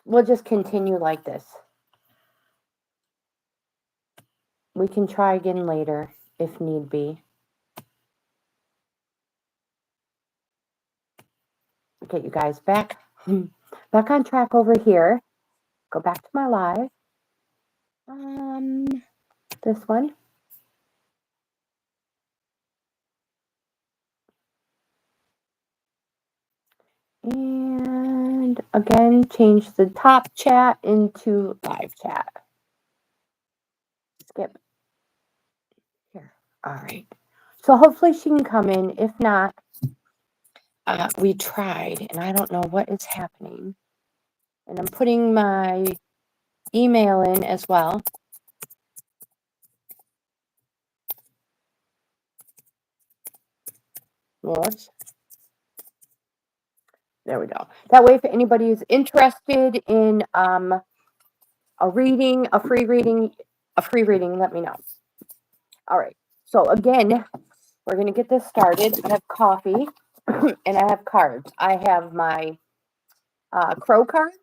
we'll just continue like this. We can try again later if need be. Get you guys back on track over here. Go back to my live. This one. And again, change the top chat into live chat. Skip. Here. All right. So hopefully she can come in. If not, we tried, and I don't know what is happening. And I'm putting my email in as well. Whoops. There we go. That way, if anybody is interested in a reading, a free reading, let me know. All right. So again, we're going to get this started. I have coffee and I have cards. I have my crow cards.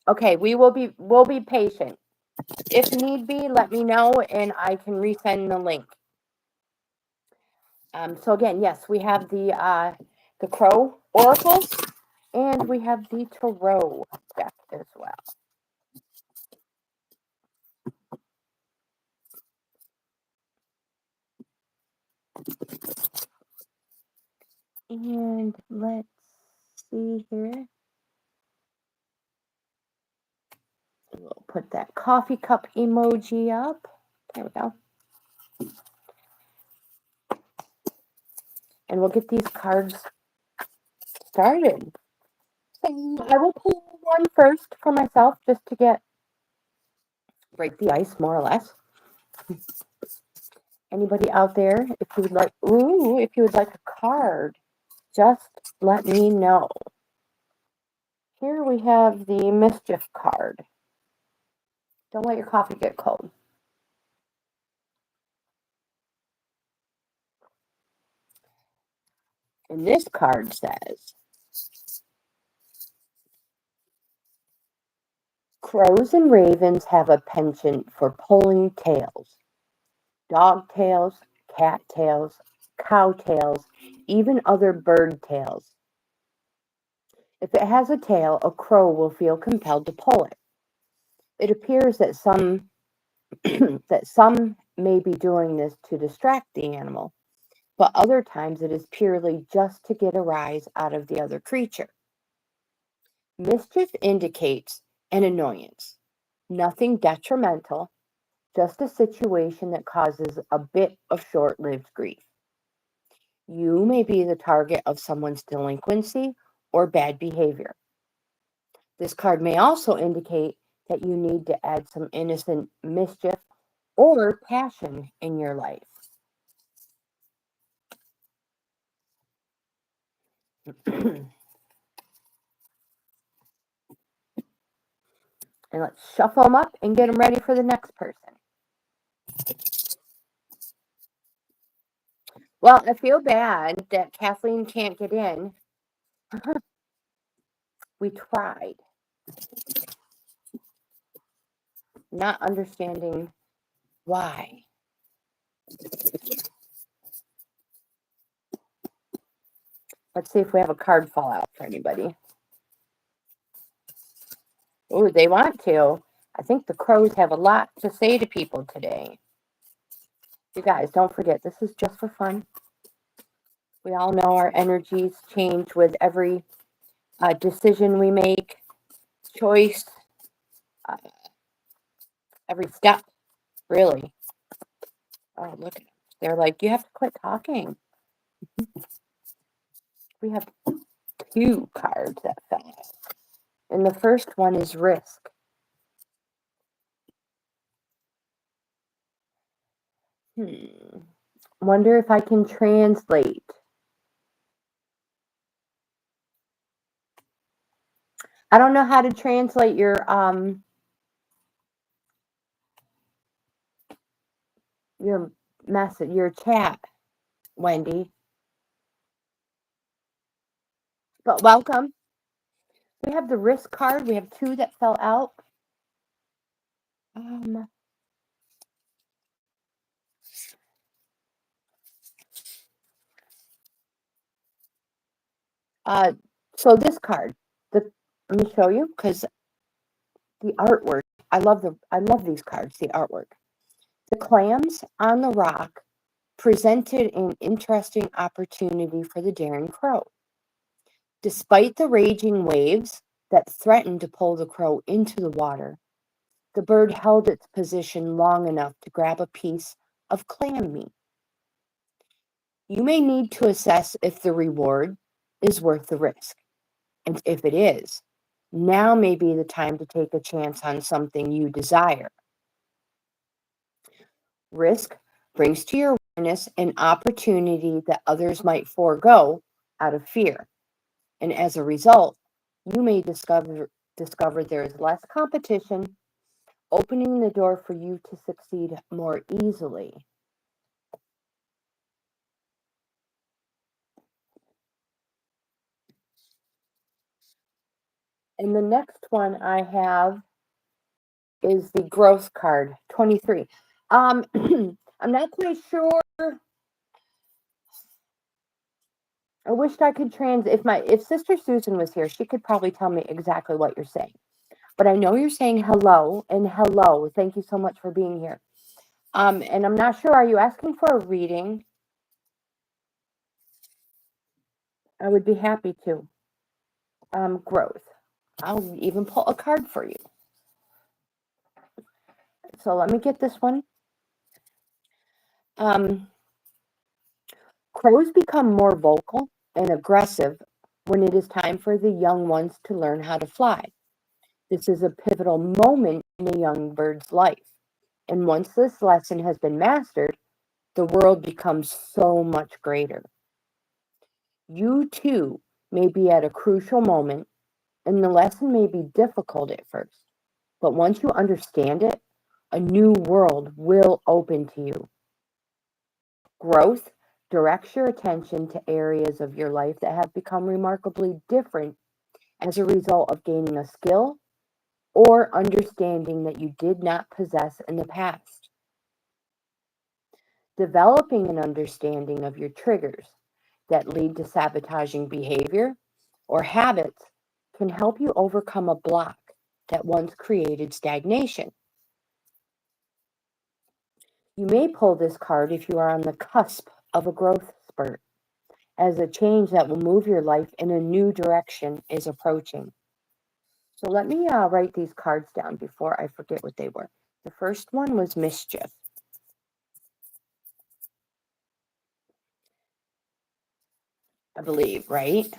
Okay, we'll be patient. If need be, let me know and I can resend the link. So again, yes, we have the crow oracles and we have the tarot deck as well. And let's see here. We'll put that coffee cup emoji up. There we go. And we'll get these cards started. So I will pull one first for myself just to break the ice, more or less. Anybody out there, if you would like a card, just let me know. Here we have the mischief card. Don't let your coffee get cold. And this card says, crows and ravens have a penchant for pulling tails. Dog tails, cat tails, cow tails, even other bird tails. If it has a tail, a crow will feel compelled to pull it. It appears that some may be doing this to distract the animal, but other times it is purely just to get a rise out of the other creature. Mischief indicates an annoyance, nothing detrimental, just a situation that causes a bit of short-lived grief. You may be the target of someone's delinquency or bad behavior. This card may also indicate that you need to add some innocent mischief or passion in your life. And let's shuffle them up and get them ready for the next person. Well, I feel bad that Kathleen can't get in. We tried. Not understanding why. Let's see if we have a card fall out for anybody. Oh, they want to. I think the crows have a lot to say to people today. You guys, don't forget, this is just for fun. We all know our energies change with every decision we make, choice, every step, really. Oh, look at them. They're like, you have to quit talking. We have 2 cards that fell out. And the first one is risk. Wonder if I can translate. I don't know how to translate your your message, your chat, Wendy. But welcome. We have the risk card. We have 2 that fell out. Um, so this card, let me show you because the artwork. I love these cards. The artwork. The clams on the rock presented an interesting opportunity for the daring crow. Despite the raging waves that threatened to pull the crow into the water, the bird held its position long enough to grab a piece of clam meat. You may need to assess if the reward is worth the risk. And if it is, now may be the time to take a chance on something you desire. Risk brings to your awareness an opportunity that others might forego out of fear. And as a result, you may discover there is less competition, opening the door for you to succeed more easily. And the next one I have is the growth card, 23. I'm not quite sure. I wished I could if Sister Susan was here, she could probably tell me exactly what you're saying. But I know you're saying hello and hello. Thank you so much for being here. And I'm not sure, are you asking for a reading? I would be happy to. Growth. I'll even pull a card for you. So let me get this one. Crows become more vocal and aggressive when it is time for the young ones to learn how to fly. This is a pivotal moment in a young bird's life. And once this lesson has been mastered, the world becomes so much greater. You too may be at a crucial moment, and the lesson may be difficult at first. But once you understand it, a new world will open to you. Growth directs your attention to areas of your life that have become remarkably different as a result of gaining a skill or understanding that you did not possess in the past. Developing an understanding of your triggers that lead to sabotaging behavior or habits can help you overcome a block that once created stagnation. You may pull this card if you are on the cusp of a growth spurt, as a change that will move your life in a new direction is approaching. So let me write these cards down before I forget what they were. The first one was mischief. I believe, right?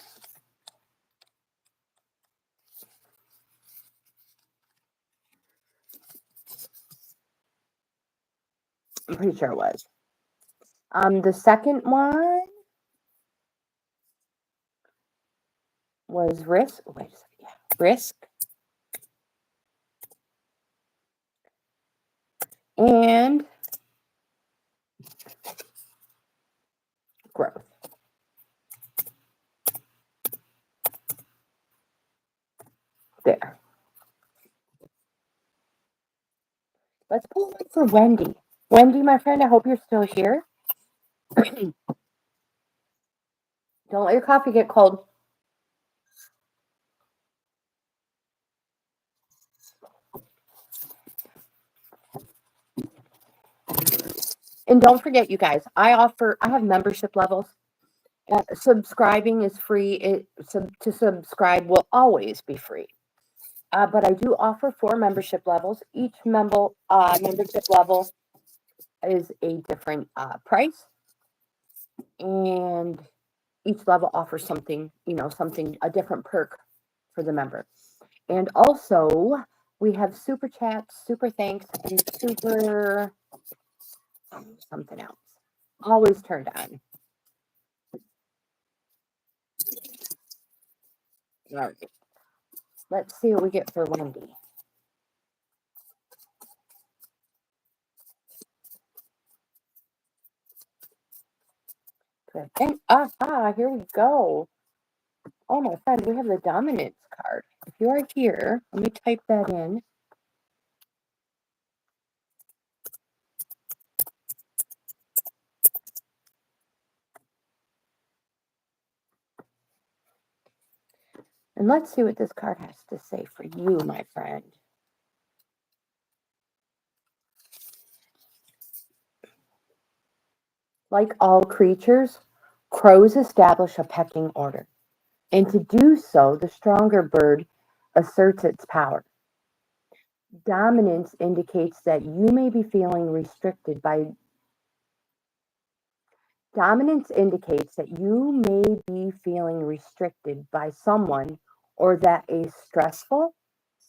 I'm pretty sure it was. The second one was risk. Wait a second. Yeah. Risk. And growth. There. Let's pull one for Wendy. Wendy, my friend, I hope you're still here. Don't let your coffee get cold. And don't forget, you guys, I have membership levels. Subscribing is free. To subscribe will always be free. But I do offer 4 membership levels. Each membership level is a different price. And each level offers something, a different perk for the member. And also, we have super chats, super thanks, and super something else. Always turned on. All right. Let's see what we get for Wendy. And aha, here we go. Oh, my friend, we have the dominance card. If you are here, let me type that in. And let's see what this card has to say for you, my friend. Like all creatures, crows establish a pecking order. And to do so, the stronger bird asserts its power. Dominance indicates that you may be feeling restricted by someone, or that a stressful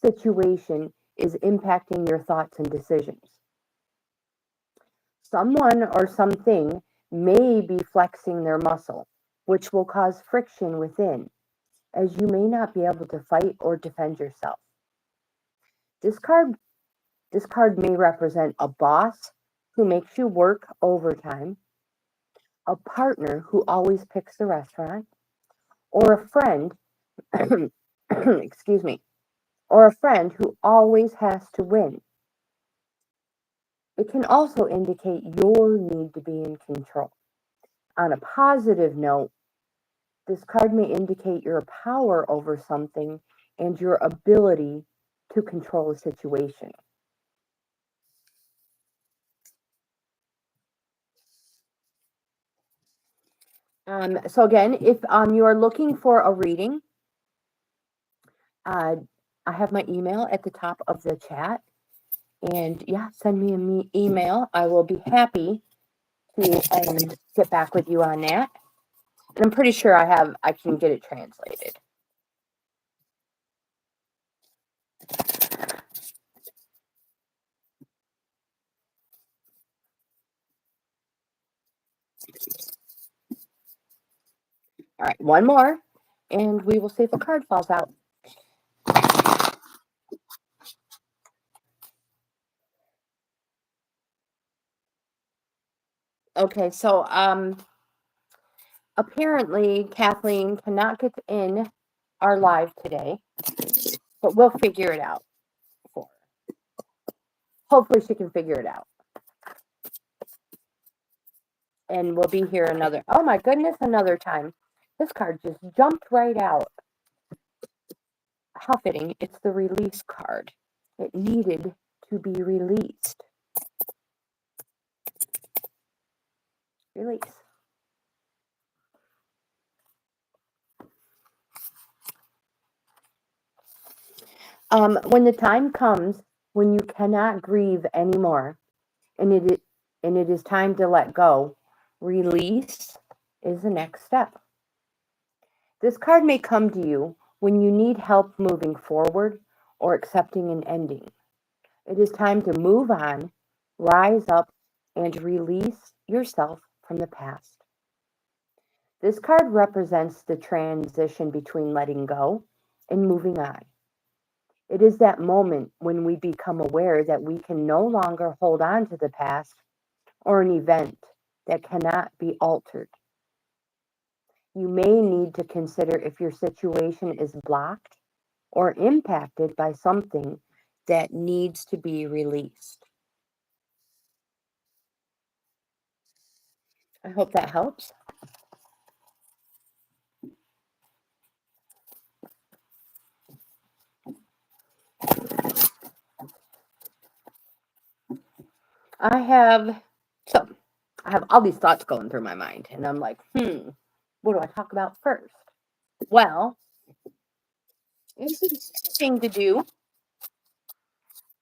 situation is impacting your thoughts and decisions. Someone or something may be flexing their muscle, which will cause friction within, as you may not be able to fight or defend yourself. This card may represent a boss who makes you work overtime, a partner who always picks the restaurant, or a friend, excuse me, or a friend who always has to win. It can also indicate your need to be in control. On a positive note, this card may indicate your power over something and your ability to control a situation. So again, if you are looking for a reading, I have my email at the top of the chat. And yeah, send me an email. I will be happy to get back with you on that. And I'm pretty sure I can get it translated. All right, one more, and we will see if a card falls out. Okay, so apparently Kathleen cannot get in our live today, but we'll figure it out for her. Hopefully she can figure it out. And we'll be here oh my goodness, another time. This card just jumped right out. How fitting. It's the release card. It needed to be released. Release. When the time comes when you cannot grieve anymore, and it is time to let go, release is the next step. This card may come to you when you need help moving forward or accepting an ending. It is time to move on, rise up, and release yourself from the past. This card represents the transition between letting go and moving on. It is that moment when we become aware that we can no longer hold on to the past or an event that cannot be altered. You may need to consider if your situation is blocked or impacted by something that needs to be released. I hope that helps. I have all these thoughts going through my mind, and I'm like, what do I talk about first? Well, it's interesting to do.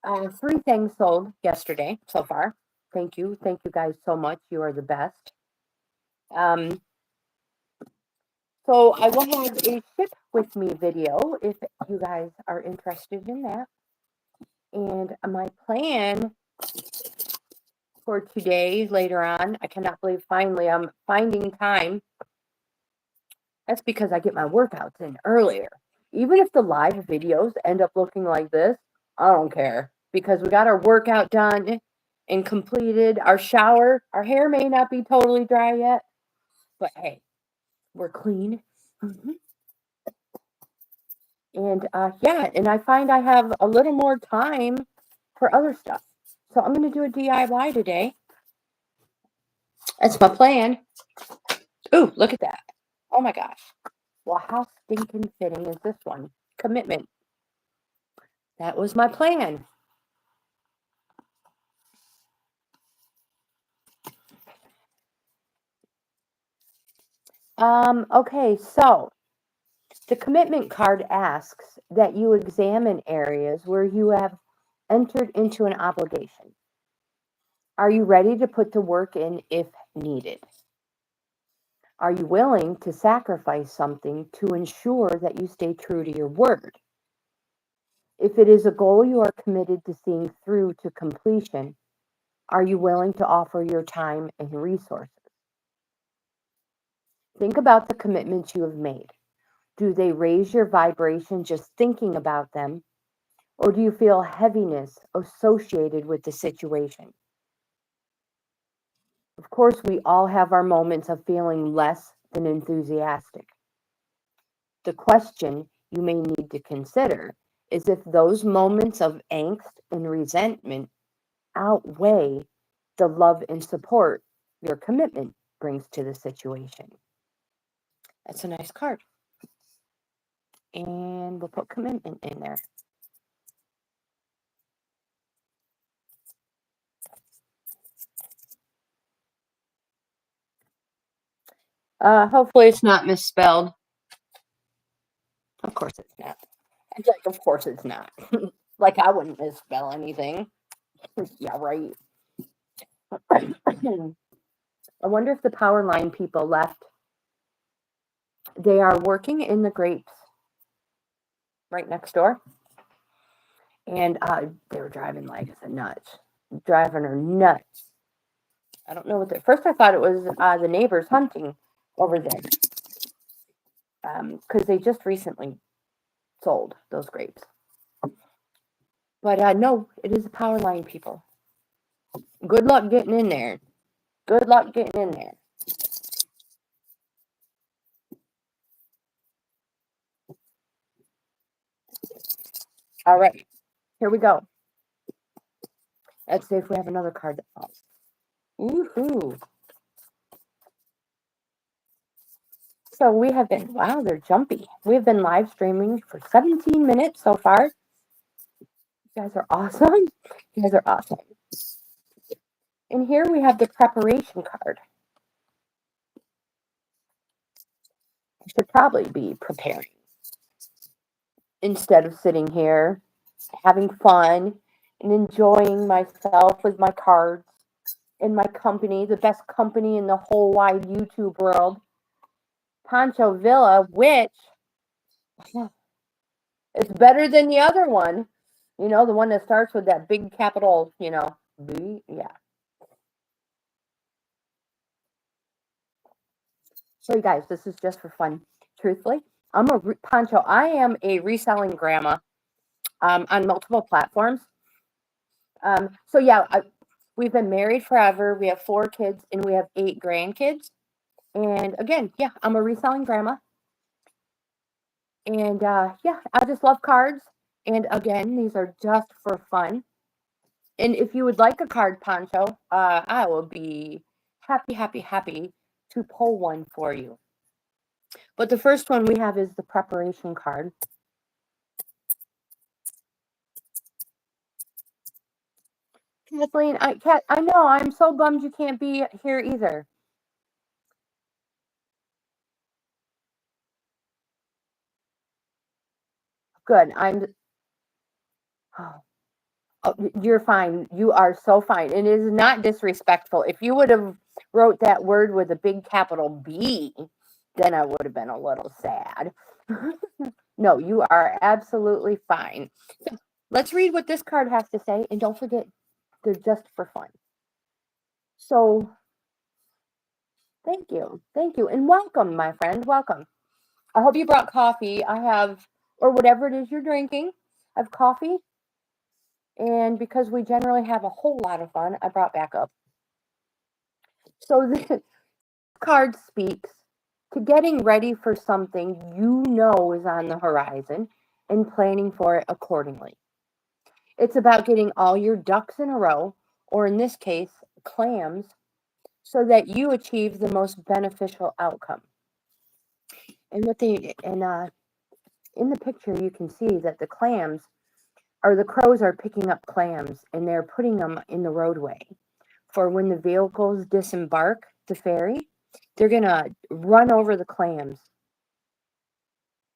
3 things sold yesterday so far. Thank you guys so much. You are the best. So I will have a ship with me video if you guys are interested in that. And my plan for today, later on, I cannot believe finally I'm finding time. That's because I get my workouts in earlier. Even if the live videos end up looking like this, I don't care, because we got our workout done and completed. Our shower, our hair may not be totally dry yet, But hey, we're clean. Mhm. And yeah, and I find I have a little more time for other stuff. So I'm going to do a DIY today. That's my plan. Ooh, look at that. Oh my gosh. Well, how stinking fitting is this one? Commitment. That was my plan. Okay, so the commitment card asks that you examine areas where you have entered into an obligation. Are you ready to put the work in if needed? Are you willing to sacrifice something to ensure that you stay true to your word? If it is a goal you are committed to seeing through to completion, are you willing to offer your time and resources? Think about the commitments you have made. Do they raise your vibration just thinking about them, or do you feel heaviness associated with the situation? Of course, we all have our moments of feeling less than enthusiastic. The question you may need to consider is if those moments of angst and resentment outweigh the love and support your commitment brings to the situation. That's a nice card. And we'll put commitment in there. Hopefully it's not misspelled. Of course it's not. It's like, of course it's not. Like I wouldn't misspell anything. Yeah, right. I wonder if the power line people left. They are working in the grapes right next door. And they were driving like I said, nuts. Driving her nuts. I don't know what first I thought it was the neighbors hunting over there. Because they just recently sold those grapes. But no, it is the power line people. Good luck getting in there. Good luck getting in there. All right, here we go. Let's see if we have another card that falls. Woohoo! So we have been, wow, they're jumpy. We've been live streaming for 17 minutes so far. You guys are awesome. You guys are awesome. And here we have the preparation card. I should probably be preparing instead of sitting here having fun and enjoying myself with my cards and my company, the best company in the whole wide YouTube world, Pancho Villa, which it's better than the other one. You know, the one that starts with that big capital, B. Yeah. So, you guys, this is just for fun. Truthfully, Pancho. I am a reselling grandma on multiple platforms. So yeah, we've been married forever. We have 4 kids and we have 8 grandkids. And again, yeah, I'm a reselling grandma. And yeah, I just love cards. And again, these are just for fun. And if you would like a card, Pancho, I will be happy, happy, happy to pull one for you. But the first one we have is the preparation card. Kathleen, I know, I'm so bummed you can't be here either. Good. Oh, you're fine. You are so fine. And it is not disrespectful. If you would have wrote that word with a big capital B, then I would have been a little sad. No, you are absolutely fine. So let's read what this card has to say. And don't forget, they're just for fun. So thank you. Thank you. And welcome, my friend. Welcome. I hope you brought coffee. I have, or whatever it is you're drinking. I have coffee. And because we generally have a whole lot of fun, I brought back up. So card speaks to getting ready for something you know is on the horizon and planning for it accordingly. It's about getting all your ducks in a row, or in this case, clams, so that you achieve the most beneficial outcome. And in the picture, you can see that the crows are picking up clams and they're putting them in the roadway for when the vehicles disembark the ferry. They're going to run over the clams,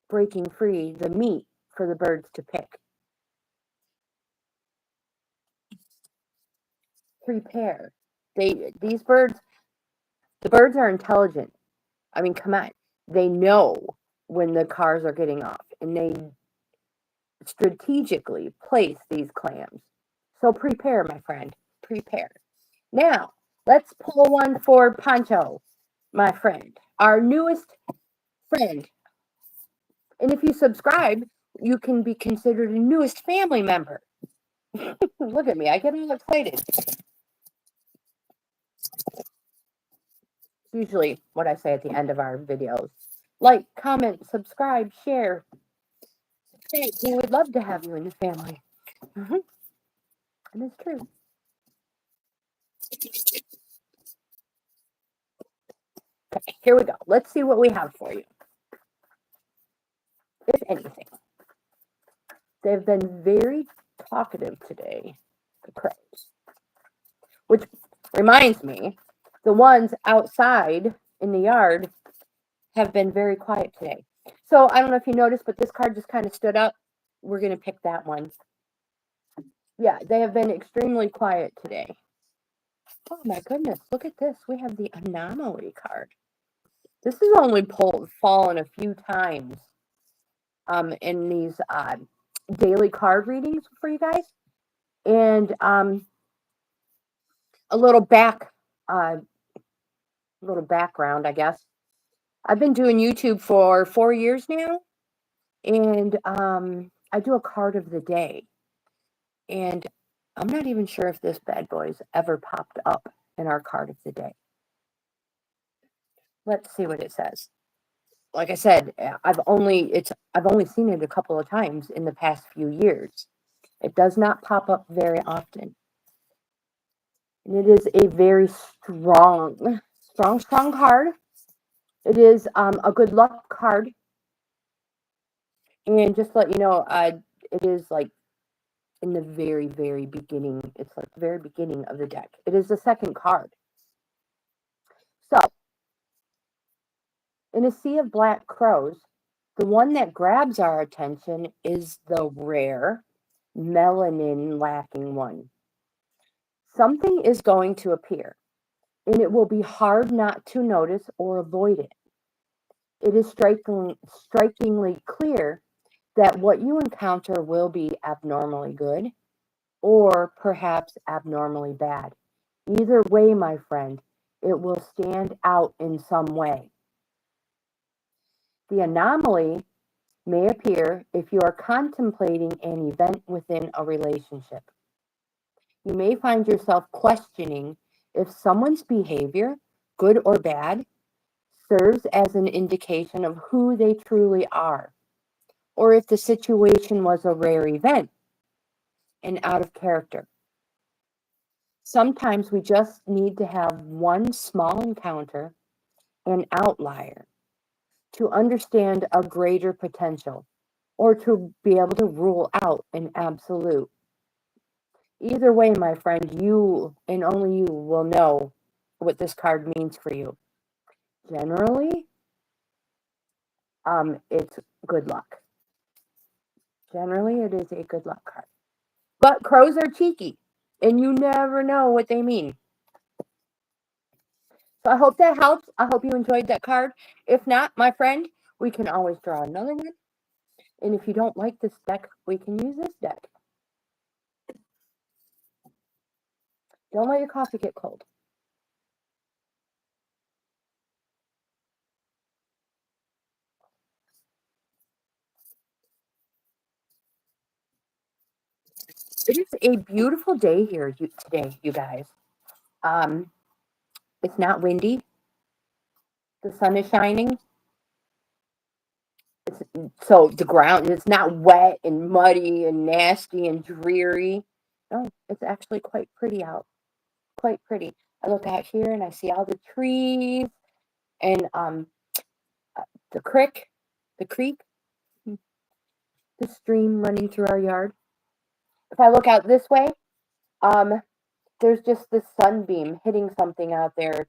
breaking free the meat for the birds to pick. Prepare. The birds are intelligent. I mean, come on. They know when the cars are getting off, and they strategically place these clams. So prepare, my friend. Prepare. Now, let's pull one for Pancho, my friend, our newest friend. And if you subscribe, you can be considered a newest family member. Look at me. I get all excited. Usually what I say at the end of our videos. Like, comment, subscribe, share. Hey, we would love to have you in the family. And it's true. Okay, here we go. Let's see what we have for you. If anything. They've been very talkative today, the crows. Which reminds me, the ones outside in the yard have been very quiet today. So I don't know if you noticed, but this card just kind of stood up. We're going to pick that one. Yeah, they have been extremely quiet today. Oh my goodness, look at this. We have the anomaly card. This has only fallen a few times in these daily card readings for you guys. And a little background, I guess. I've been doing YouTube for 4 years now, and I do a card of the day. And I'm not even sure if this bad boy's ever popped up in our card of the day. Let's see what it says. Like I said, I've only seen it a couple of times in the past few years. It does not pop up very often. And it is a very strong card. It is a good luck card. And just to let you know, it is like in the very, very beginning. It's like the very beginning of the deck. It is the second card. So, in a sea of black crows, the one that grabs our attention is the rare, melanin lacking one. Something is going to appear, and it will be hard not to notice or avoid it. It is strikingly clear that what you encounter will be abnormally good or perhaps abnormally bad. Either way, my friend, it will stand out in some way. The anomaly may appear if you are contemplating an event within a relationship. You may find yourself questioning if someone's behavior, good or bad, serves as an indication of who they truly are, or if the situation was a rare event and out of character. Sometimes we just need to have one small encounter, an outlier, to understand a greater potential, or to be able to rule out an absolute. Either way, my friend, you and only you will know what this card means for you. Generally, it's good luck. Generally, it is a good luck card. But crows are cheeky, and you never know what they mean. So I hope that helps. I hope you enjoyed that card. If not, my friend, we can always draw another one. And if you don't like this deck, we can use this deck. Don't let your coffee get cold. It is a beautiful day here today, you guys. It's not windy. The sun is shining. So the ground is not wet and muddy and nasty and dreary. No, it's actually quite pretty out. Quite pretty. I look out here and I see all the trees and the creek, the stream running through our yard. If I look out this way, um, there's just this sunbeam hitting something out there,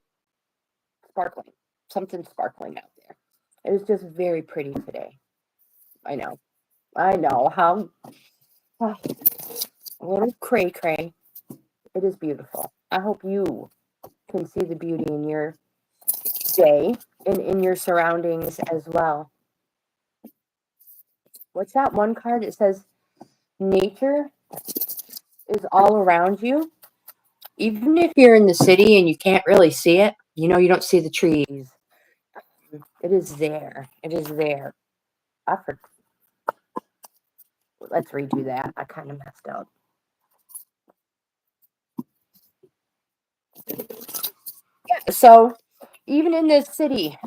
sparkling. Something sparkling out there. It was just very pretty today. I know. I know how a little cray cray. It is beautiful. I hope you can see the beauty in your day and in your surroundings as well. What's that one card? It says nature is all around you. Even if you're in the city and you can't really see it, you don't see the trees. It is there. It is there. Let's redo that. I kind of messed up. Yeah, so even in this city,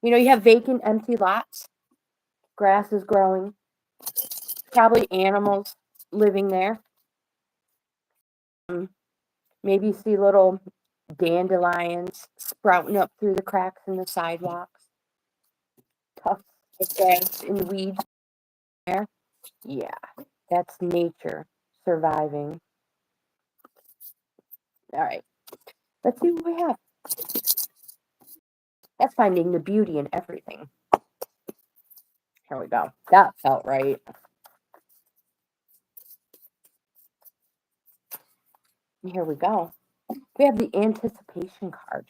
you have vacant, empty lots. Grass is growing. Probably animals living there. Maybe you see little dandelions sprouting up through the cracks in the sidewalks. Tufts of grass and weeds there. Yeah, that's nature surviving. All right, let's see what we have. That's finding the beauty in everything. Here we go. That felt right. Here we go. We have the anticipation card.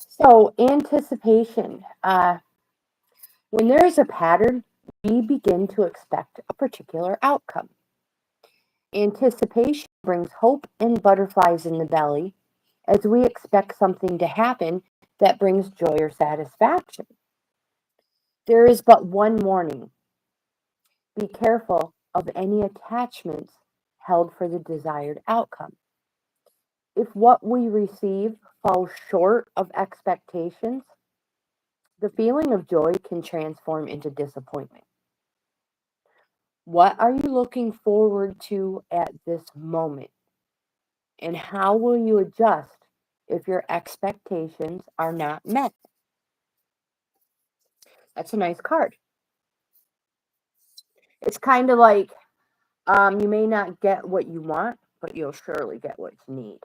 So anticipation. When there is a pattern, we begin to expect a particular outcome. Anticipation brings hope and butterflies in the belly as we expect something to happen that brings joy or satisfaction. There is but one warning. Be careful of any attachments held for the desired outcome. If what we receive falls short of expectations, the feeling of joy can transform into disappointment. What are you looking forward to at this moment? And how will you adjust if your expectations are not met? That's a nice card. It's kind of like you may not get what you want, but you'll surely get what you need.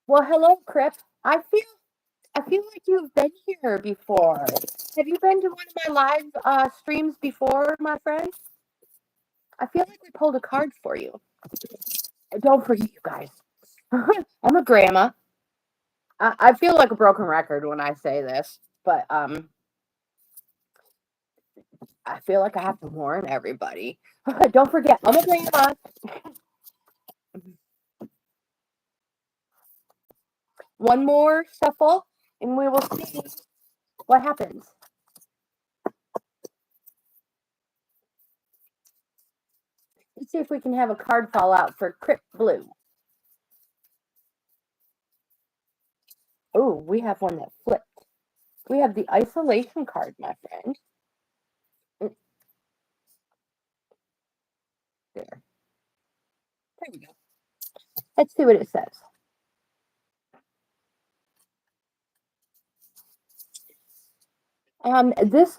Well, hello, Crip. I feel like you've been here before. Have you been to one of my live streams before, my friend? I feel like we pulled a card for you. Don't forget, you guys. I'm a grandma. I feel like a broken record when I say this, but I feel like I have to warn everybody. Don't forget, I'm a grandma. One more shuffle, and we will see what happens. Let's see if we can have a card fall out for Crypt Blue. Oh, we have one that flipped. We have the isolation card, my friend. There. There we go. Let's see what it says. This.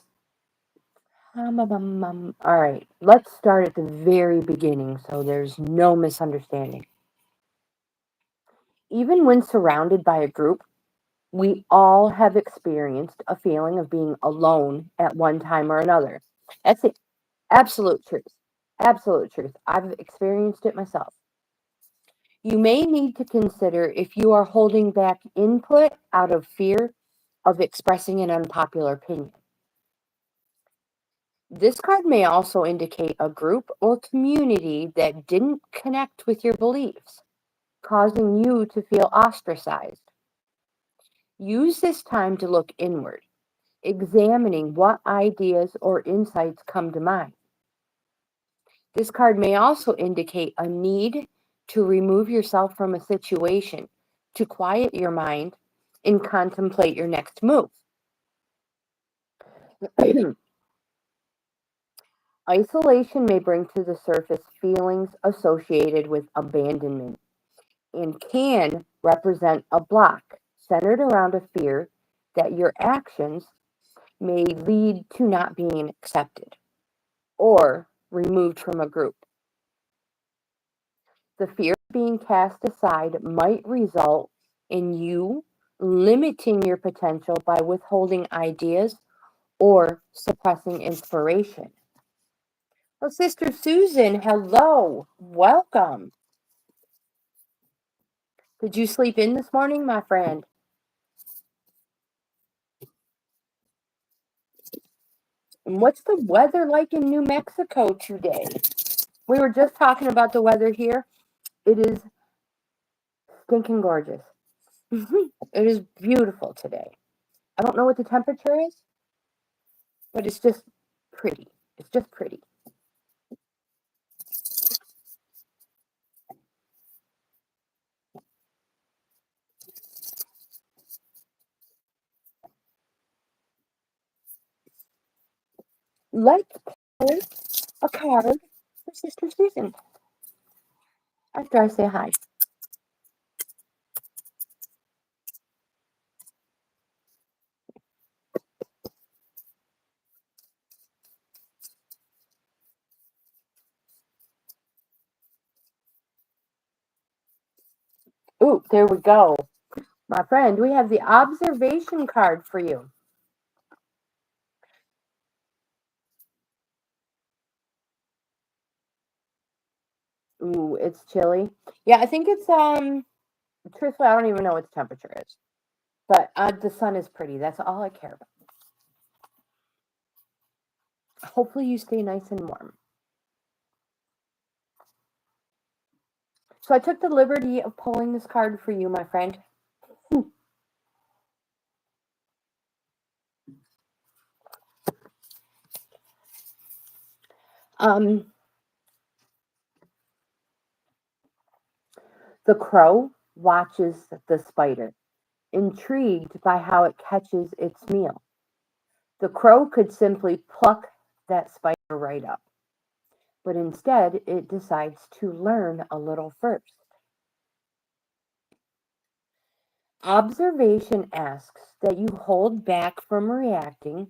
All right, let's start at the very beginning so there's no misunderstanding. Even when surrounded by a group, we all have experienced a feeling of being alone at one time or another. That's the absolute truth. Absolute truth. I've experienced it myself. You may need to consider if you are holding back input out of fear of expressing an unpopular opinion. This card may also indicate a group or community that didn't connect with your beliefs, causing you to feel ostracized. Use this time to look inward, examining what ideas or insights come to mind. This card may also indicate a need to remove yourself from a situation, to quiet your mind and contemplate your next move. Isolation may bring to the surface feelings associated with abandonment and can represent a block centered around a fear that your actions may lead to not being accepted or removed from a group. The fear of being cast aside might result in you limiting your potential by withholding ideas or suppressing inspiration. Oh, Sister Susan, hello. Welcome. Did you sleep in this morning, my friend? And what's the weather like in New Mexico today? We were just talking about the weather here. It is stinking gorgeous. It is beautiful today. I don't know what the temperature is, but it's just pretty. It's just pretty. Let's pull a card for Sister Susan after I say hi. Ooh, there we go. My friend, we have the observation card for you. Ooh, it's chilly. Yeah, I think it's truthfully, I don't even know what the temperature is. But the sun is pretty. That's all I care about. Hopefully you stay nice and warm. So I took the liberty of pulling this card for you, my friend. Um, the crow watches the spider, intrigued by how it catches its meal. The crow could simply pluck that spider right up, but instead it decides to learn a little first. Observation asks that you hold back from reacting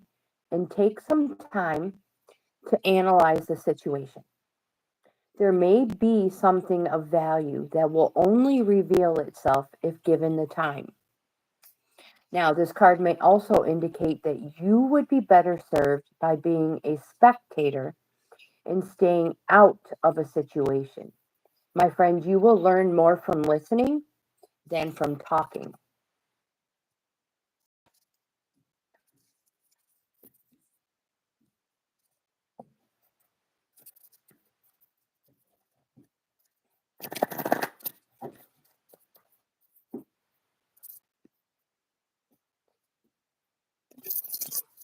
and take some time to analyze the situation. There may be something of value that will only reveal itself if given the time. Now, this card may also indicate that you would be better served by being a spectator and staying out of a situation. My friend, you will learn more from listening than from talking.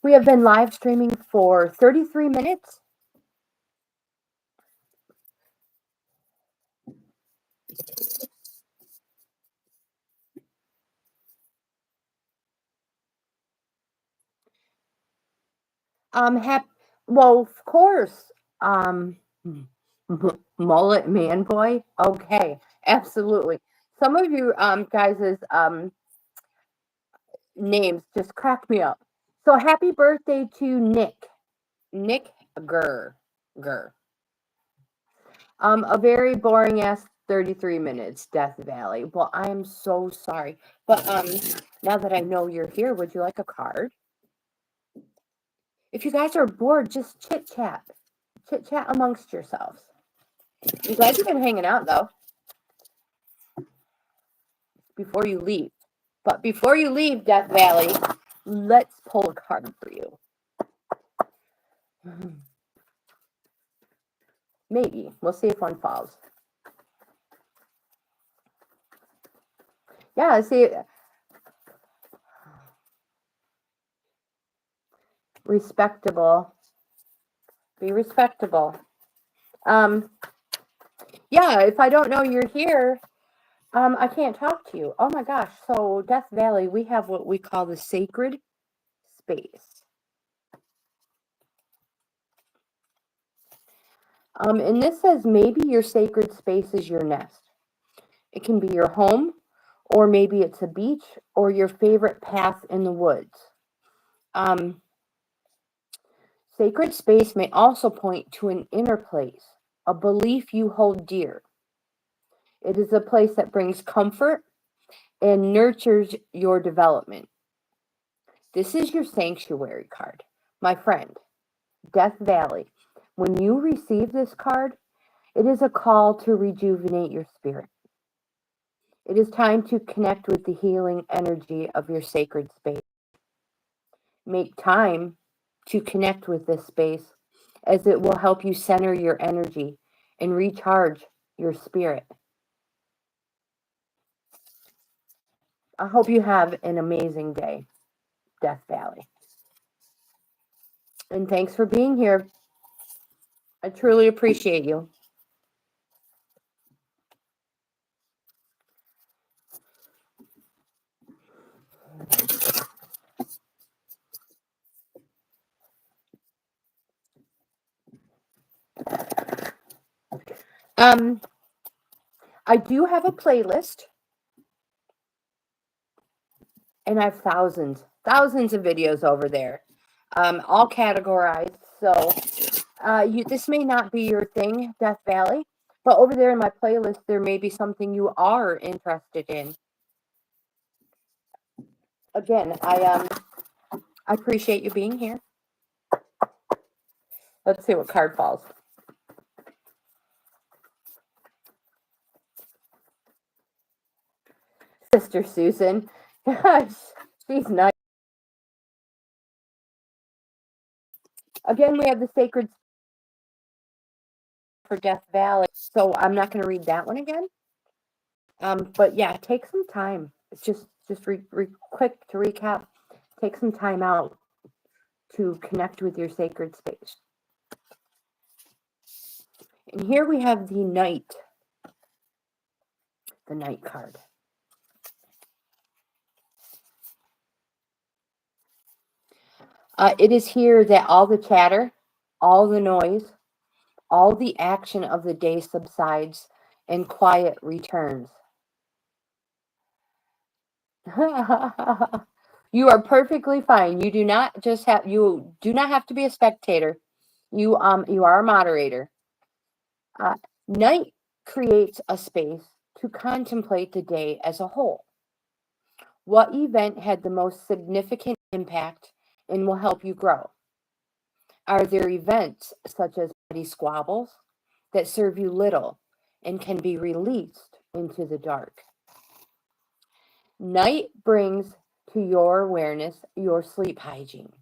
We have been live streaming for 33 minutes. Well, of course. Mullet man boy. Okay, absolutely. Some of you guys' names just crack me up. So happy birthday to Nick. Nick Gurr. Gurr. A very boring ass 33 minutes, Death Valley. Well, I'm so sorry. But now that I know you're here, would you like a card? If you guys are bored, just chit chat. Chit chat amongst yourselves. I'm glad you've been hanging out though. Before you leave. But before you leave, Death Valley, let's pull a card for you. Maybe. We'll see if one falls. Yeah, see, respectable. Be respectable. Yeah, if I don't know you're here, I can't talk to you. Oh my gosh. So Death Valley, we have what we call the sacred space. And this says maybe your sacred space is your nest. It can be your home, or maybe it's a beach, or your favorite path in the woods. Sacred space may also point to an inner place, a belief you hold dear. It is a place that brings comfort and nurtures your development. This is your sanctuary card, my friend, Death Valley. When you receive this card, it is a call to rejuvenate your spirit. It is time to connect with the healing energy of your sacred space. Make time to connect with this space, as it will help you center your energy and recharge your spirit. I hope you have an amazing day, Death Valley. And thanks for being here. I truly appreciate you. I do have a playlist, and I have thousands of videos over there, all categorized. So this may not be your thing, Death Valley, but over there in my playlist, there may be something you are interested in. Again, I appreciate you being here. Let's see what card falls. Sister Susan. Gosh, she's nice. Again, we have the sacred for Death Valley, so I'm not going to read that one again. But yeah, take some time. It's just quick to recap. Take some time out to connect with your sacred space. And here we have the Knight card. It is here that all the chatter, all the noise, all the action of the day subsides and quiet returns. You are perfectly fine. You do not have to be a spectator. You are a moderator. Night creates a space to contemplate the day as a whole. What event had the most significant impact and will help you grow? Are there events such as petty squabbles that serve you little and can be released into the dark? Night brings to your awareness your sleep hygiene.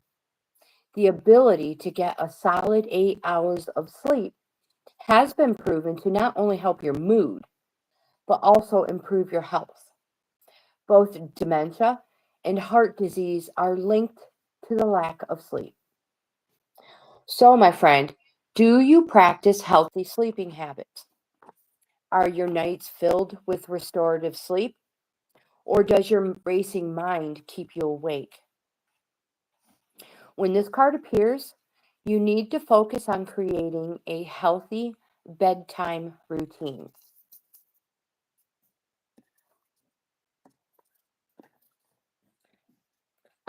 The ability to get a solid 8 hours of sleep has been proven to not only help your mood, but also improve your health. Both dementia and heart disease are linked to the lack of sleep. So, my friend, do you practice healthy sleeping habits? Are your nights filled with restorative sleep, or does your racing mind keep you awake? When this card appears, you need to focus on creating a healthy bedtime routine.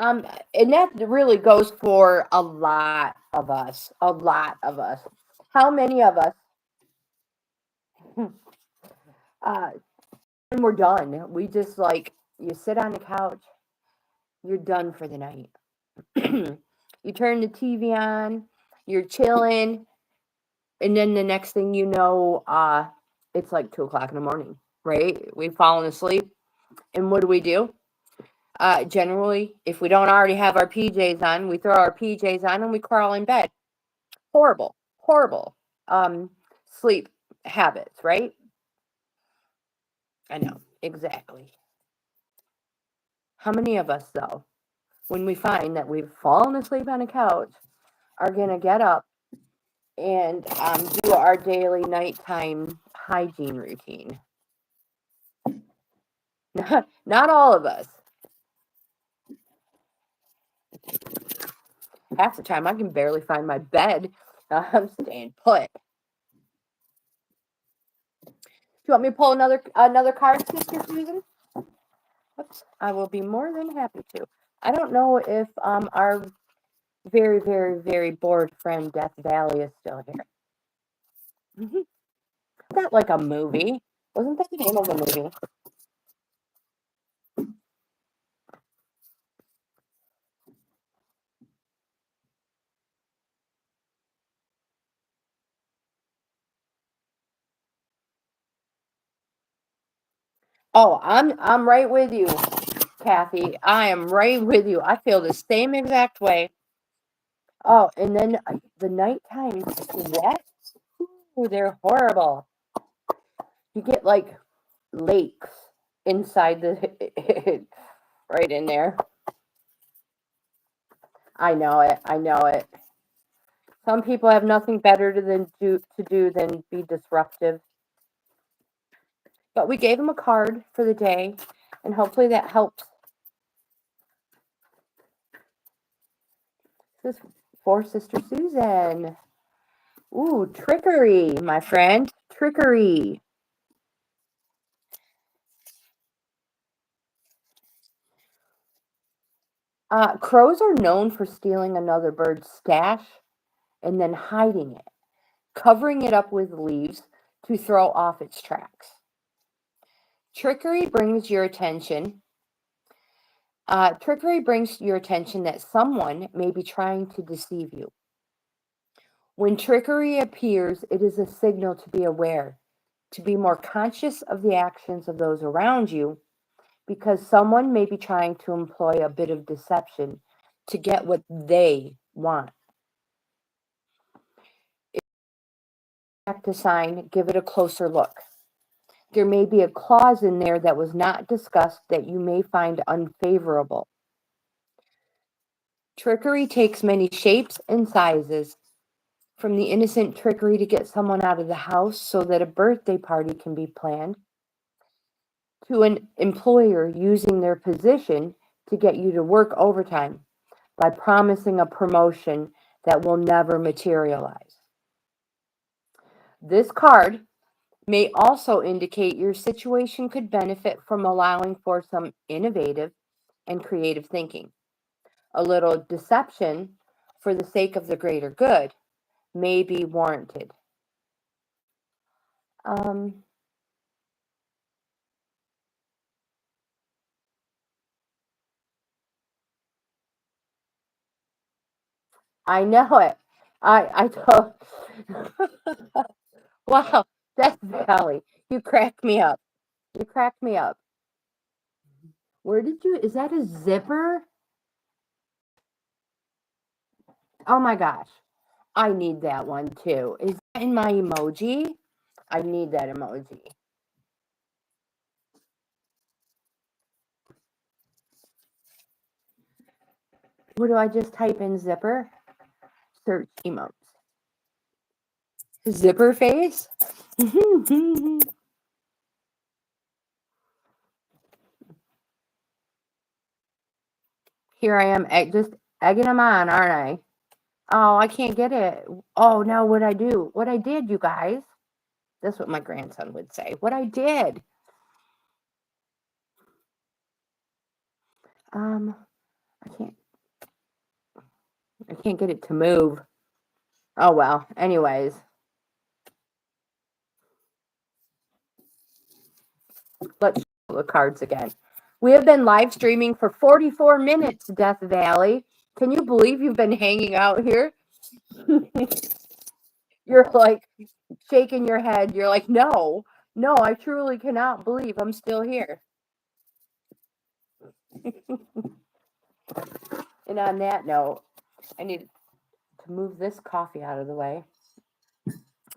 And that really goes for a lot of us. How many of us, when we're done, we just you sit on the couch, you're done for the night. You turn the TV on, you're chilling, and then the next thing you know, it's like 2:00 in the morning, right? We've fallen asleep. And what do? Generally, if we don't already have our PJs on, we throw our PJs on and we crawl in bed. Horrible, horrible sleep habits, right? I know, exactly. How many of us, though, when we find that we've fallen asleep on a couch, are going to get up and do our daily nighttime hygiene routine? Not all of us. Half the time, I can barely find my bed. I'm staying put. Do you want me to pull another card, Sister Susan? Oops, I will be more than happy to. I don't know if our very, very, very bored friend Death Valley is still here. Is that like a movie? Wasn't that the name of a movie? Oh, I'm right with you, Kathy. I am right with you. I feel the same exact way. Oh, and then the nighttime sweats. Ooh, they're horrible. You get like lakes inside the right in there. I know it. I know it. Some people have nothing better to do than be disruptive. But we gave them a card for the day, and hopefully that helps. This is for Sister Susan. Ooh, trickery, my friend. Trickery. Crows are known for stealing another bird's stash and then hiding it, covering it up with leaves to throw off its tracks. Trickery brings your attention. Trickery brings your attention that someone may be trying to deceive you. When trickery appears, it is a signal to be aware, to be more conscious of the actions of those around you, because someone may be trying to employ a bit of deception to get what they want. If you check the sign, give it a closer look. There may be a clause in there that was not discussed that you may find unfavorable. Trickery takes many shapes and sizes, from the innocent trickery to get someone out of the house so that a birthday party can be planned, to an employer using their position to get you to work overtime by promising a promotion that will never materialize. This card may also indicate your situation could benefit from allowing for some innovative and creative thinking. A little deception for the sake of the greater good may be warranted. Um, I know it. I told. Wow, that's Valley. You cracked me up. You cracked me up. Where did you? Is that a zipper? Oh my gosh. I need that one too. Is that in my emoji? I need that emoji. What do I just type in zipper? Search emotes. Zipper face? Here I am, just egging them on, aren't I? Oh, I can't get it. Oh, no, what I do? What I did, you guys. That's what my grandson would say. What I did. Um, I can't get it to move. Oh well. Anyways. Let's show the cards again. We have been live streaming for 44 minutes, Death Valley. Can you believe you've been hanging out here? You're like shaking your head. You're like, no, I truly cannot believe I'm still here. And on that note, I need to to move this coffee out of the way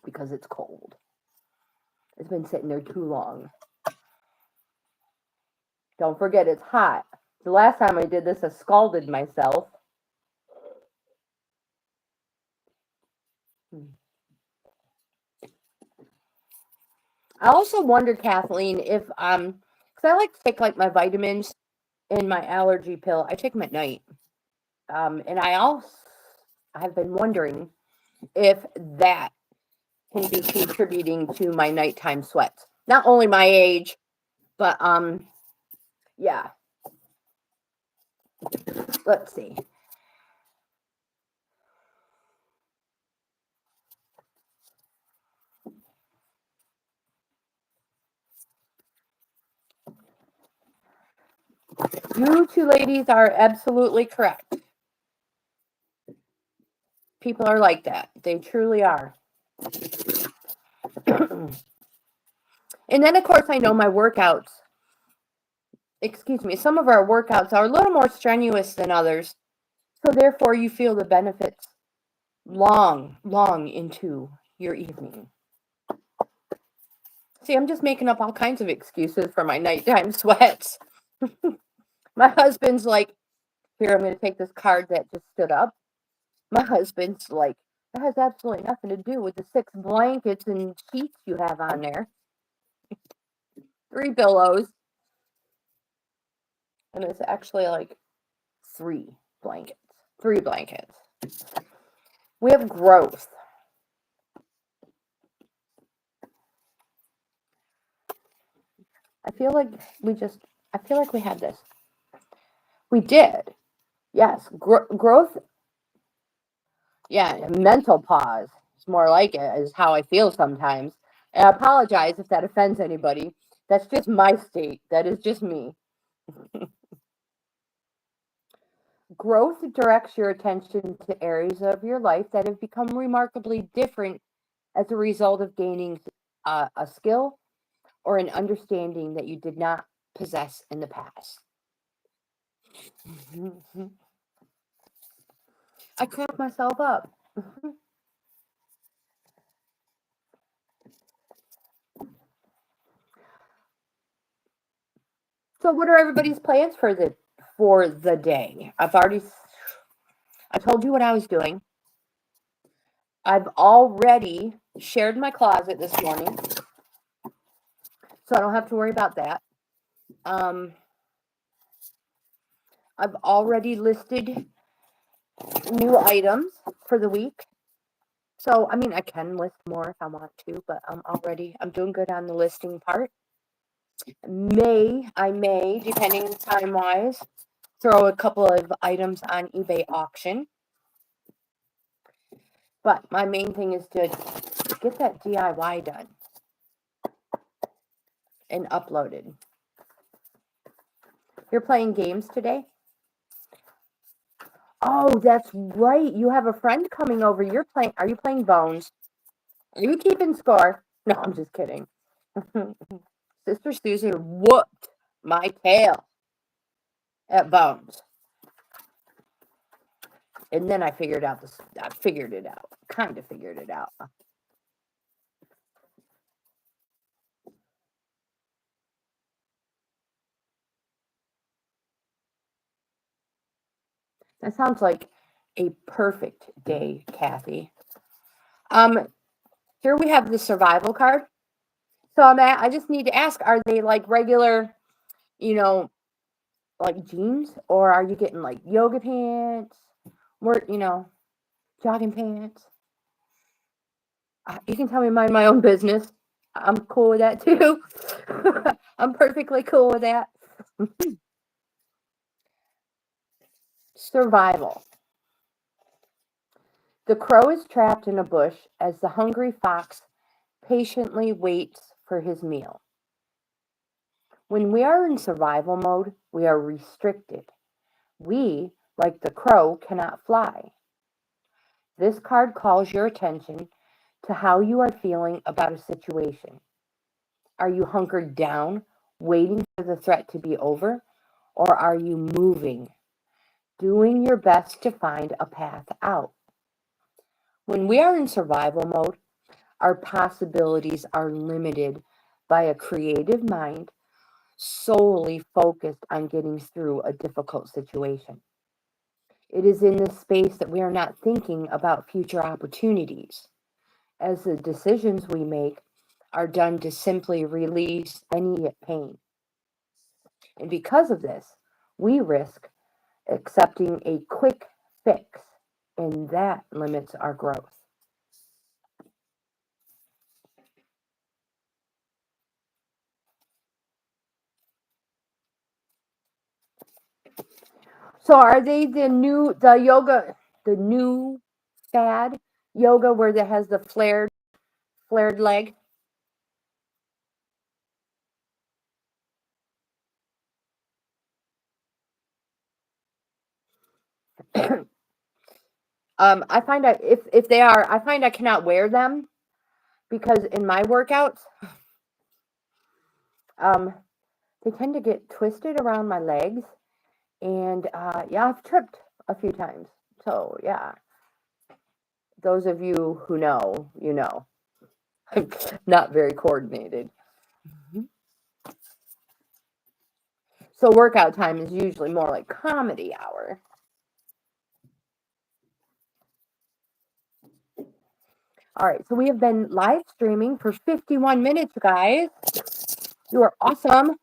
because it's cold. It's been sitting there too long. Don't forget, it's hot. The last time I did this, I scalded myself. I also wonder, Kathleen, if because I like to take like my vitamins and my allergy pill. I take them at night. And I've been wondering if that can be contributing to my nighttime sweats. Not only my age, but yeah. Let's see. You two ladies are absolutely correct. People are like that. They truly are. And then, of course, I know my workouts. Excuse me. Some of our workouts are a little more strenuous than others. So therefore, you feel the benefits long into your evening. See, I'm just making up all kinds of excuses for my nighttime sweats. My husband's like, here, I'm going to take this card that just stood up. My husband's like, that has absolutely nothing to do with the 6 blankets and sheets you have on there. 3 pillows. And it's actually like 3 blankets. 3 blankets. We have growth. I feel like we had this. We did. Yes. Growth. Yeah. Mental pause. It's more like it, is how I feel sometimes. And I apologize if that offends anybody. That's just my state. That is just me. Growth directs your attention to areas of your life that have become remarkably different as a result of gaining a skill or an understanding that you did not possess in the past. I cracked myself up. So what are everybody's plans for the day? I told you what I was doing. I've already shared my closet this morning, so I don't have to worry about that. I've already listed new items for the week. So, I mean, I can list more if I want to, but I'm doing good on the listing part. I may, depending time-wise, throw a couple of items on eBay auction. But my main thing is to get that DIY done and uploaded. You're playing games today? Oh, that's right. You have a friend coming over. Are you playing Bones? Are you keeping score? No, I'm just kidding. Sister Susie whooped my tail at Bones. And then I figured it out. Kind of figured it out. That sounds like a perfect day, Kathy. Here we have the survival card. So I just need to ask, are they like regular, like jeans, or are you getting like yoga pants, jogging pants? You can tell me, mind my own business. I'm cool with that too. I'm perfectly cool with that. Survival. The crow is trapped in a bush as the hungry fox patiently waits for his meal. When we are in survival mode, we are restricted. We, like the crow, cannot fly. This card calls your attention to how you are feeling about a situation. Are you hunkered down, waiting for the threat to be over, or are you moving, doing your best to find a path out? When we are in survival mode, our possibilities are limited by a creative mind solely focused on getting through a difficult situation. It is in this space that we are not thinking about future opportunities, as the decisions we make are done to simply release any pain. And because of this, we risk accepting a quick fix, and that limits our growth. So are they the new fad yoga where that has the flared leg? I find that if they are, I find I cannot wear them because in my workouts, um, they tend to get twisted around my legs, and yeah, I've tripped a few times. So yeah, those of you who know, you know, I'm not very coordinated. Mhm. So workout time is usually more like comedy hour. All right, so we have been live streaming for 51 minutes, guys. You are awesome.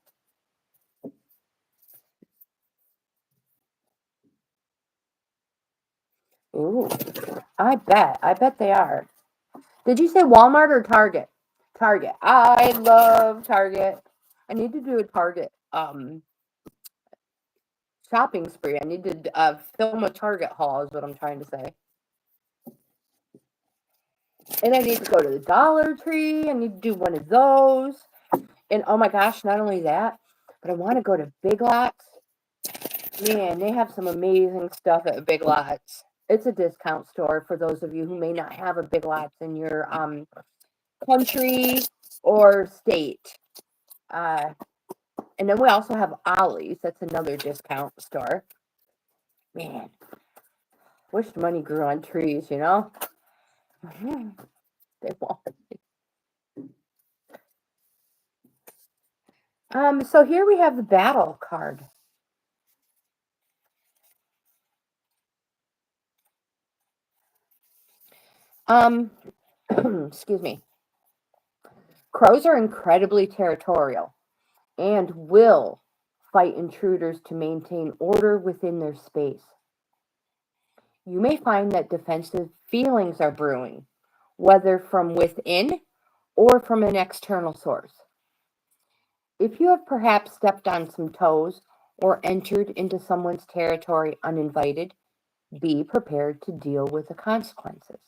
Ooh, I bet. I bet they are. Did you say Walmart or Target? Target. I love Target. I need to do a Target shopping spree. I need to film a Target haul is what I'm trying to say. And I need to go to the Dollar Tree. I need to do one of those. And oh my gosh, not only that, but I want to go to Big Lots. Man, they have some amazing stuff at Big Lots. It's a discount store for those of you who may not have a Big Lots in your country or state. And then we also have Ollie's. That's another discount store. Man, wish money grew on trees, you know? They won't. So here we have the battle card. Excuse me. Crows are incredibly territorial and will fight intruders to maintain order within their space. You may find that defensive feelings are brewing, whether from within or from an external source. If you have perhaps stepped on some toes or entered into someone's territory uninvited, be prepared to deal with the consequences.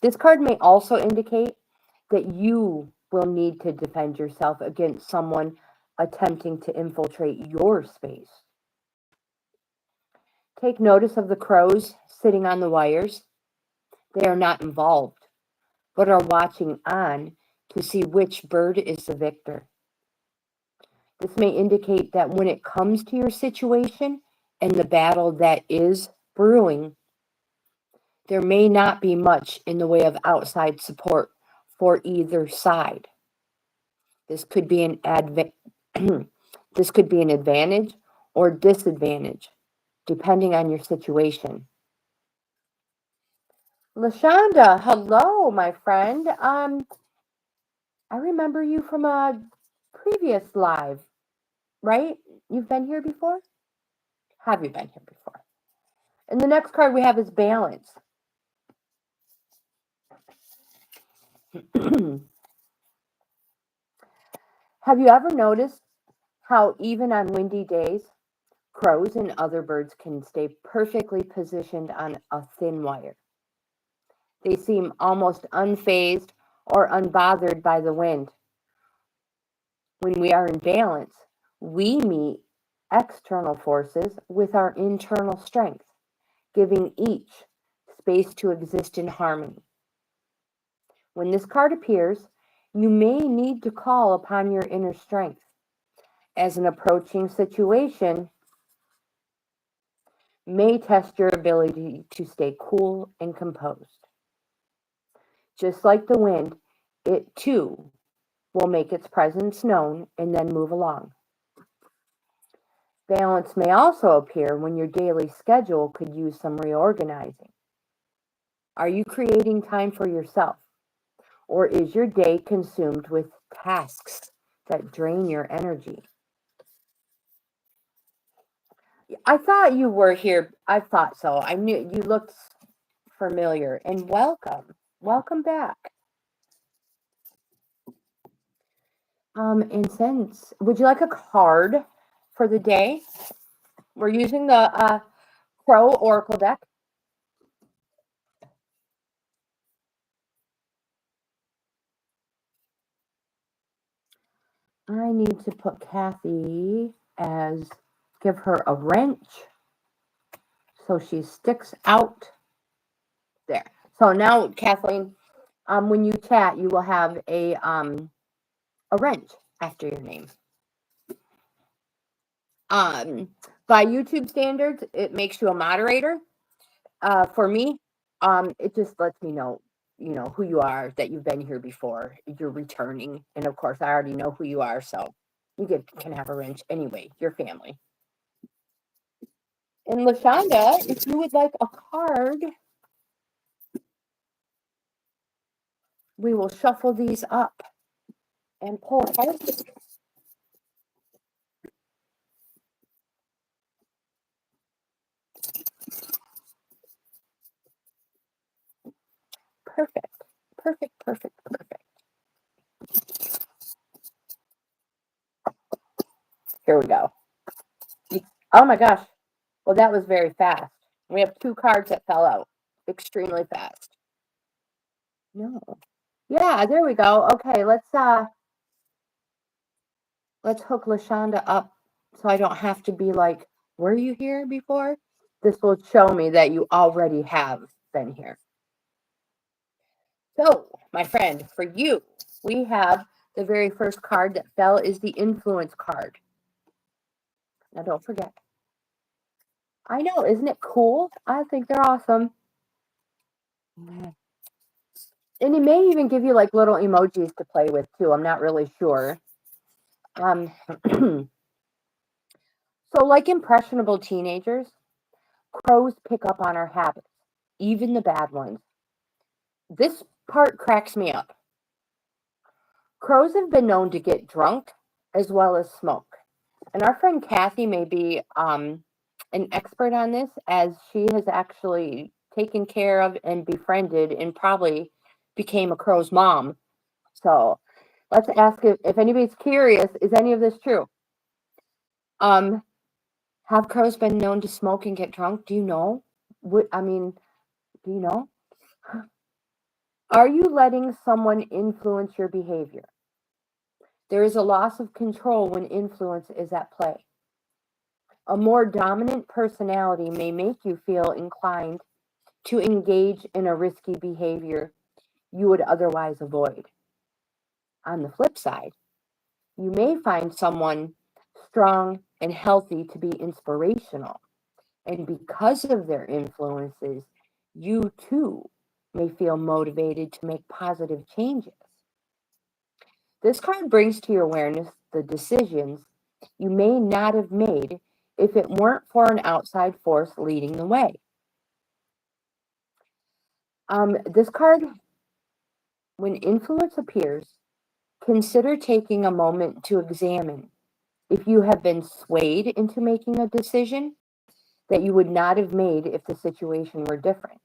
This card may also indicate that you will need to defend yourself against someone attempting to infiltrate your space. Take notice of the crows sitting on the wires. They are not involved, but are watching on to see which bird is the victor. This may indicate that when it comes to your situation and the battle that is brewing, there may not be much in the way of outside support for either side. This could be an this could be an advantage or disadvantage, depending on your situation. Lashonda, hello, my friend. I remember you from a previous live, right? You've been here before? Have you been here before? And the next card we have is balance. Have you ever noticed how even on windy days, crows and other birds can stay perfectly positioned on a thin wire? They seem almost unfazed or unbothered by the wind. When we are in balance, we meet external forces with our internal strength, giving each space to exist in harmony. When this card appears, you may need to call upon your inner strength, as an approaching situation may test your ability to stay cool and composed. Just like the wind, it too will make its presence known and then move along. Balance may also appear when your daily schedule could use some reorganizing. Are you creating time for yourself, or is your day consumed with tasks that drain your energy? I thought you were here. I thought so. I knew you looked familiar. And welcome. Welcome back. And since, would you like a card for the day? We're using the Crow Oracle deck. I need to put Kathy as, give her a wrench so she sticks out there. So now, Kathleen, when you chat, you will have a wrench after your name. By YouTube standards, it makes you a moderator. For me, it just lets me know, who you are, that you've been here before, you're returning, and of course, I already know who you are, so you can have a wrench anyway, your family. And LaShonda, if you would like a card, we will shuffle these up and pull a card. Perfect, perfect, perfect, perfect. Here we go. Oh my gosh. Well, that was very fast. We have 2 cards that fell out extremely fast. No. Yeah, there we go. Okay, let's hook LaShonda up so I don't have to be like, were you here before? This will show me that you already have been here. So, my friend, for you, we have the very first card that fell is the influence card. Now, don't forget. I know, isn't it cool? I think they're awesome. And it may even give you like little emojis to play with too. I'm not really sure. So like impressionable teenagers, crows pick up on our habits, even the bad ones. This part cracks me up. Crows have been known to get drunk as well as smoke. And our friend Kathy may be an expert on this, as she has actually taken care of and befriended and probably became a crow's mom. So let's ask if anybody's curious, is any of this true? Have crows been known to smoke and get drunk? Do you know? Do you know? Are you letting someone influence your behavior? There is a loss of control when influence is at play. A more dominant personality may make you feel inclined to engage in a risky behavior you would otherwise avoid. On the flip side, you may find someone strong and healthy to be inspirational, and because of their influences, you too may feel motivated to make positive changes. This card brings to your awareness the decisions you may not have made if it weren't for an outside force leading the way. This card, when influence appears, consider taking a moment to examine if you have been swayed into making a decision that you would not have made if the situation were different.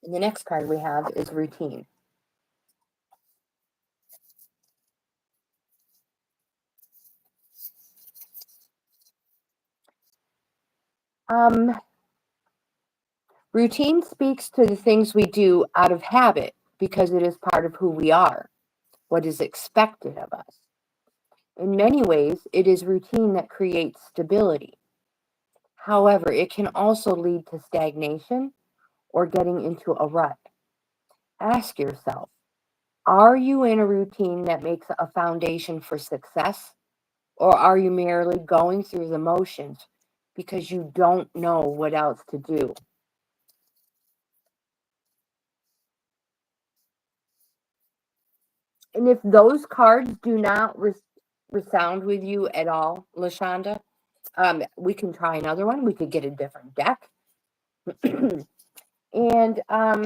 And the next card we have is routine. Routine speaks to the things we do out of habit because it is part of who we are, what is expected of us. In many ways, it is routine that creates stability. However, it can also lead to stagnation or getting into a rut. Ask yourself, are you in a routine that makes a foundation for success, Or are you merely going through the motions because you don't know what else to do? And if those cards do not resound with you at all, LaShonda, we can try another one. We could get a different deck. And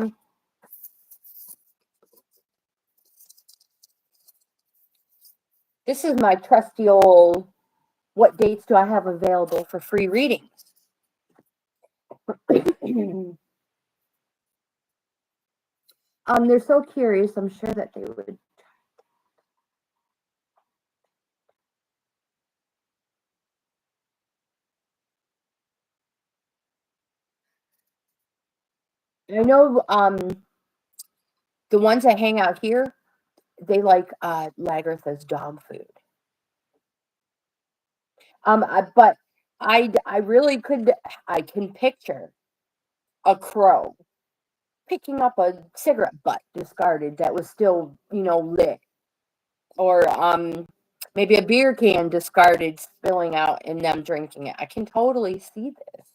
this is my trusty old, what dates do I have available for free readings? They're so curious. I'm sure that they would. I know the ones that hang out here, they like Lagertha's dog food. But I really could, I can picture a crow picking up a cigarette butt discarded that was still, lit, or maybe a beer can discarded spilling out and them drinking it. I can totally see this.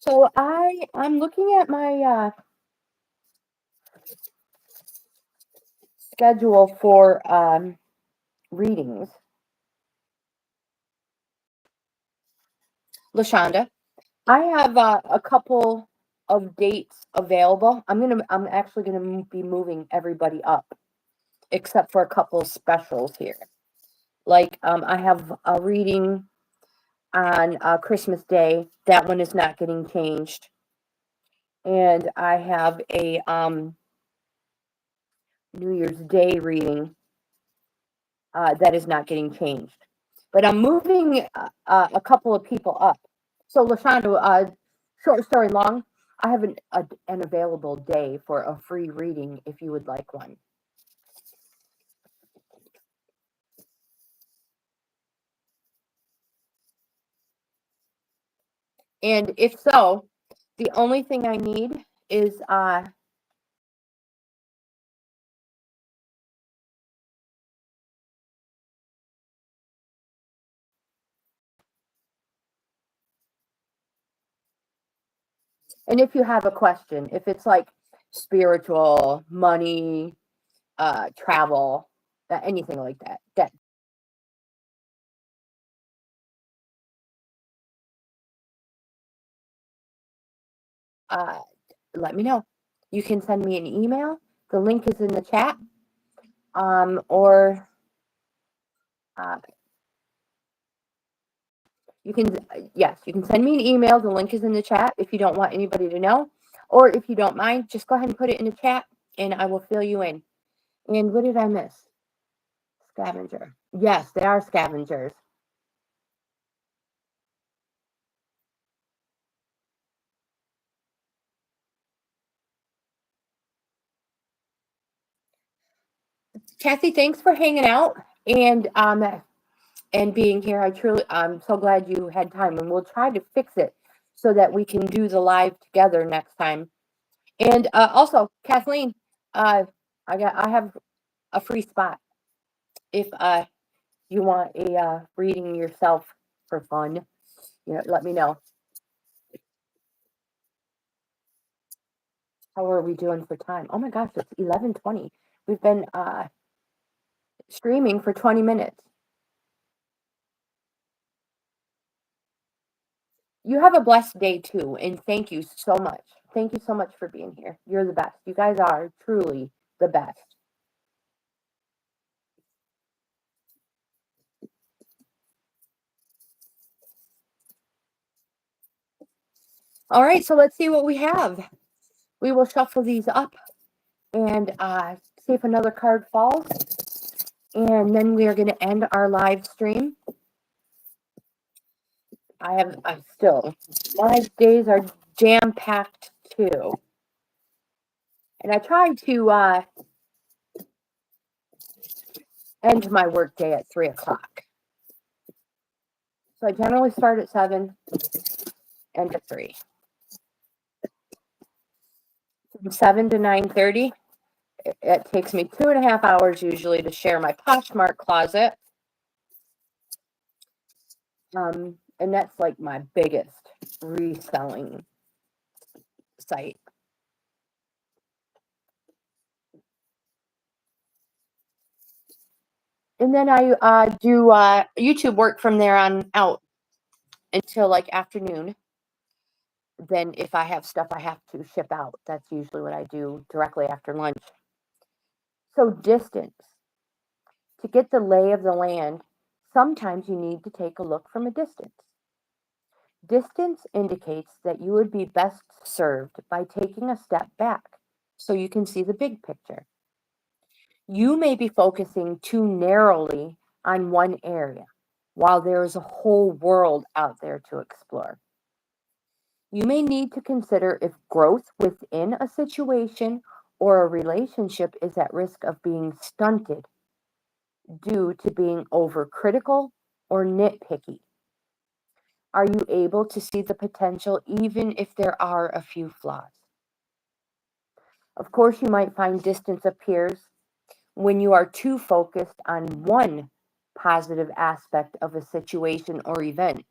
So I'm looking at my schedule for readings. LaShonda, I have a couple of dates available. I'm actually gonna be moving everybody up, except for a couple of specials here. Like I have a reading on Christmas Day. That one is not getting changed, and I have a New Year's Day reading that is not getting changed. But I'm moving a couple of people up. So LaShonda, short story long, I have an available day for a free reading if you would like one. And if so, the only thing I need is and if you have a question, if it's like spiritual, money, travel, anything like that uh, let me know. You can send me an email. The link is in the chat. Or you can, yes, you can send me an email. The link is in the chat if you don't want anybody to know. Or if you don't mind, just go ahead and put it in the chat and I will fill you in. And what did I miss? Scavenger. Yes, they are scavengers. Kathy, thanks for hanging out and being here. I'm so glad you had time, and we'll try to fix it so that we can do the live together next time. And also, Kathleen, I have a free spot if you want a reading yourself for fun. Let me know. How are we doing for time? Oh my gosh, it's 11:20. We've been streaming for 20 minutes. You have a blessed day too, and thank you so much. Thank you so much for being here. You're the best. You guys are truly the best. All right, so let's see what we have. We will shuffle these up and see if another card falls. And then we are going to end our live stream. I'm still, my days are jam-packed too. And I try to end my workday at 3 o'clock. So I generally start at 7, end at 3. From 7 to 9:30 It takes me 2.5 hours usually to share my POSHMARK closet. And that's like my biggest reselling site. And then I do YouTube work from there on out until like afternoon. Then if I have stuff I have to ship out, that's usually what I do directly after lunch. So distance. To get the lay of the land, sometimes you need to take a look from a distance. Distance indicates that you would be best served by taking a step back so you can see the big picture. You may be focusing too narrowly on one area while there is a whole world out there to explore. You may need to consider if growth within a situation or a relationship is at risk of being stunted due to being overcritical or nitpicky. Are you able to see the potential even if there are a few flaws? Of course, you might find distance appears when you are too focused on one positive aspect of a situation or event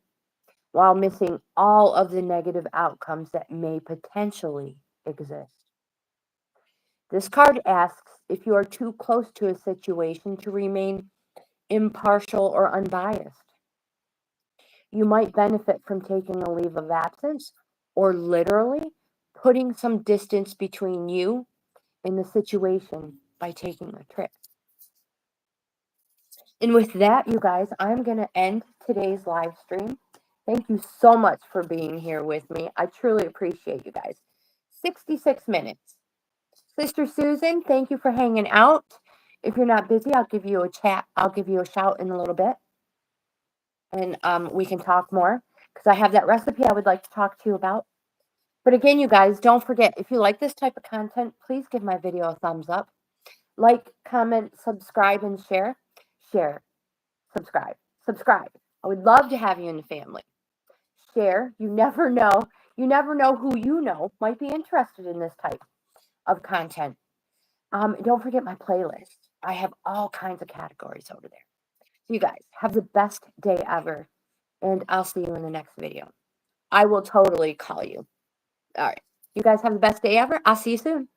while missing all of the negative outcomes that may potentially exist. This card asks if you are too close to a situation to remain impartial or unbiased. You might benefit from taking a leave of absence or literally putting some distance between you and the situation by taking a trip. And with that, you guys, I'm going to end today's live stream. Thank you so much for being here with me. I truly appreciate you guys. 66 minutes. Sister Susan, thank you for hanging out. If you're not busy, I'll give you a chat. I'll give you a shout in a little bit. And we can talk more because I have that recipe I would like to talk to you about. But again, you guys, don't forget, if you like this type of content, please give my video a thumbs up. Like, comment, subscribe, and share. Share, subscribe, subscribe. I would love to have you in the family. Share. You never know. You never know who you know might be interested in this type of content. Don't forget my playlist. I have all kinds of categories over there. So you guys have the best day ever, and I'll see you in the next video. I will totally call you. All right. You guys have the best day ever. I'll see you soon.